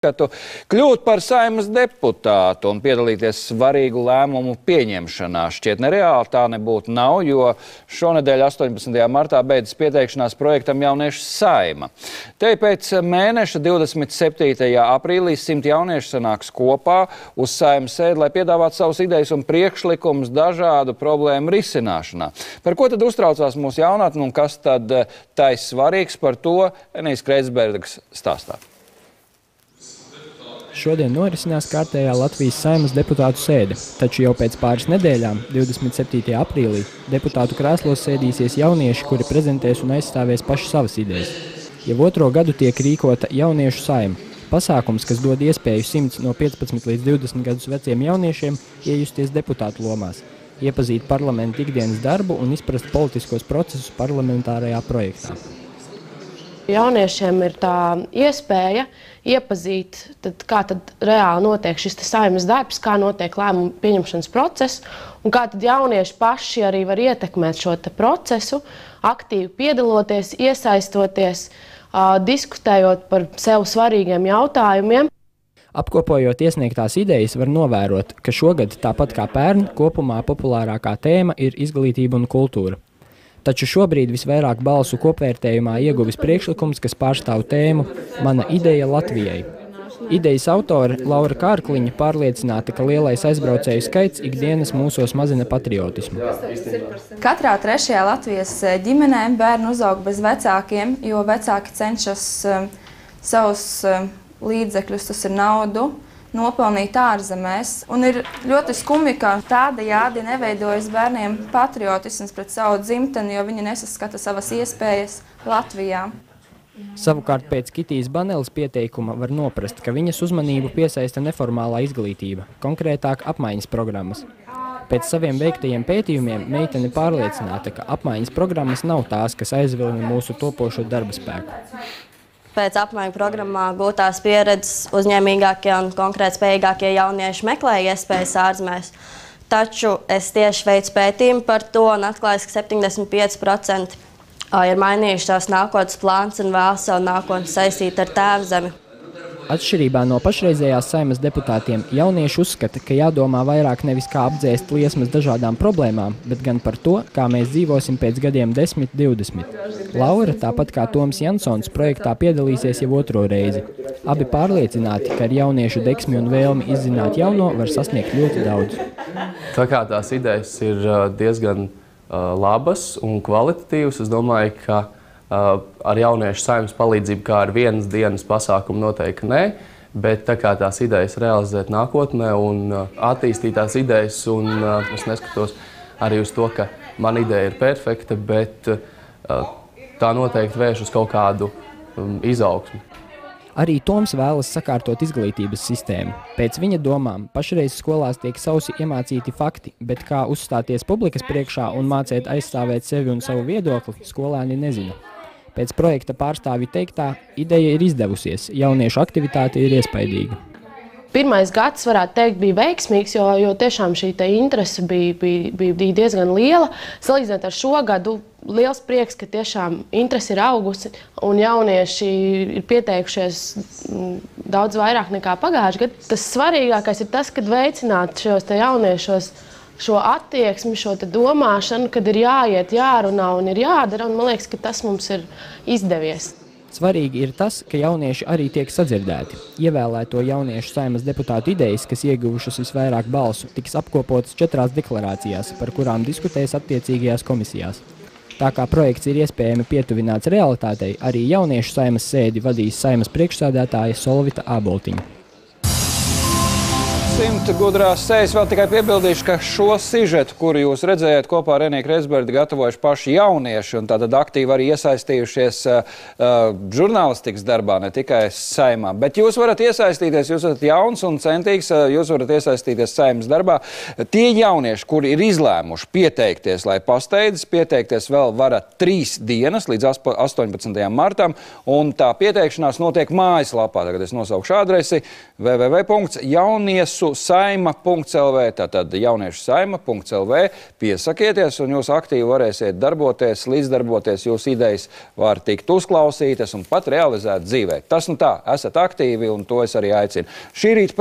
priekšskatu kļūt par Saeimas deputātu un piedalīties svarīgu lēmumu pieņemšanā. Šķiet nereāli tā nebūtu nav, jo šonedēļ 18. martā beidzas pieteikšanās projektam Jauniešu Saeima. Te pēc mēneša 27. aprīlī 100 jaunieši sanāks kopā uz Saeimas sēdi, lai piedāvātu savus idejas un priekšlikumus dažādu problēmu risināšanā. Par ko tad uztraucās mūsu jaunatne un kas tad tais svarīgs, par to Enijas Kreitsbergas stāstā. Šodien norisinās kārtējā Latvijas Saeimas deputātu sēde, taču jau pēc pāris nedēļām, 27. aprīlī, deputātu krēslos sēdīsies jaunieši, kuri prezentēs un aizstāvēs paši savas idejas. Jau otro gadu tiek rīkota Jauniešu Saeima, pasākums, kas dod iespēju 100 no 15 līdz 20 gadus veciem jauniešiem iejusties deputātu lomās, iepazīt parlamenta ikdienas darbu un izprast politiskos procesus parlamentārajā projektā. Jauniešiem ir tā iespēja iepazīt, kā tad reāli notiek šis Saeimas darbs, kā notiek lēmumu pieņemšanas process un kā tad jaunieši paši arī var ietekmēt šo procesu, aktīvi piedaloties, iesaistoties, diskutējot par sev svarīgiem jautājumiem. Apkopojot iesniegtās idejas, var novērot, ka šogad, tāpat kā pērn, kopumā populārākā tēma ir izglītība un kultūra. Taču šobrīd visvairāk balsu kopvērtējumā ieguvis priekšlikums, kas pārstāv tēmu Mana ideja Latvijai. Idejas autore Laura Kārkliņa pārliecināta, ka lielais aizbraucēju skaits ikdienas mūsos mazina patriotismu. Katrā trešajā Latvijas ģimenē bērni uzaug bez vecākiem, jo vecāki cenšas savus līdzekļus, tas ir naudu, nopelnīt ārzemēs. Un ir ļoti skumji, ka tādajādi neveidojas bērniem patriotisms pret savu dzimteni, jo viņi nesaskata savas iespējas Latvijā. Savukārt pēc Kitijas Baneles pieteikuma var noprast, ka viņas uzmanību piesaista neformālā izglītība, konkrētāk apmaiņas programmas. Pēc saviem veiktajiem pētījumiem meitene pārliecināta, ka apmaiņas programmas nav tās, kas aizvilina mūsu topošo darba spēku. Pēc apmaiņu programmā gūtās pieredzes uzņēmīgākie un konkrēt spējīgākie jaunieši meklēja iespējas ārzemēs. Taču es tieši veicu pētījumu par to un atklāju, ka 75% ir mainījuši tās nākotnes plāns un vēl savu nākotni saistīt ar tēvzemi. Atšķirībā no pašreizējās Saeimas deputātiem, jaunieši uzskata, ka jādomā vairāk nevis kā apdzēst liesmas dažādām problēmām, bet gan par to, kā mēs dzīvosim pēc gadiem 10, 20. Laura, tāpat kā Toms Jansons, projektā piedalīsies jau otro reizi. Abi pārliecināti, ka ar jauniešu deksmi un vēlmi izzināt jauno var sasniegt ļoti daudz. Tā kā tās idejas ir diezgan labas un kvalitatīvas, es domāju, ka ar jauniešu Saeimas palīdzību, kā ar vienas dienas pasākumu noteikti nē, bet tā kā tās idejas realizēt nākotnē un attīstīt tās idejas, un es neskatos arī uz to, ka man ideja ir perfekta, bet tā noteikti vērš uz kaut kādu izaugsmi. Arī Toms vēlas sakārtot izglītības sistēmu. Pēc viņa domām, pašreiz skolās tiek sausi iemācīti fakti, bet kā uzstāties publikas priekšā un mācēt aizstāvēt sevi un savu viedokli, skolēni nezina. Pēc projekta pārstāvju teiktā, ideja ir izdevusies, jauniešu aktivitāte ir iespaidīga. Pirmais gads, varētu teikt, bija veiksmīgs, jo tiešām šī interese bija diezgan liela. Salīdzinot ar šo gadu, liels prieks, ka tiešām interese ir augusi un jaunieši ir pieteikušies daudz vairāk nekā pagājušajā gadā. Tas svarīgākais ir tas, kad veicināt šos jauniešos šo attieksmi, šo domāšanu, kad ir jāiet, jārunā un ir jādara, un man liekas, ka tas mums ir izdevies. Svarīgi ir tas, ka jaunieši arī tiek sadzirdēti. Ievēlēto jauniešu Saeimas deputātu idejas, kas ieguvušas visvairāk balsu, tiks apkopotas 4 deklarācijās, par kurām diskutēs attiecīgajās komisijās. Tā kā projekts ir iespējami pietuvināts realitātei, arī jauniešu Saeimas sēdi vadīs Saeimas priekšsēdētāja Solvita Āboltiņa. 100 gudrās sejas. Vēl tikai piebildīšu, ka šo sižetu, kuru jūs redzējāt kopā ar Eniju Kreitsbergu, gatavojuši paši jaunieši un tātad aktīvi arī iesaistījušies žurnālistikas darbā, ne tikai Saeimā. Bet jūs varat iesaistīties, jūs esat jauns un centīgs, jūs varat iesaistīties Saeimas darbā. Tie jaunieši, kuri ir izlēmuši pieteikties, lai pasteidzas, pieteikties vēl varat 3 dienas līdz 18. martam, un tā pieteikšanās notiek mājaslapā. Tagad es nosaukšu adresi www.jauniesu mūsu saima.lv, tātad jauniešu saima.lv, piesakieties un jūs aktīvi varēsiet darboties, līdzdarboties, jūsu idejas var tikt uzklausītas un pat realizēt dzīvē. Tas nu tā, esat aktīvi un to es arī aicinu. Šī rīta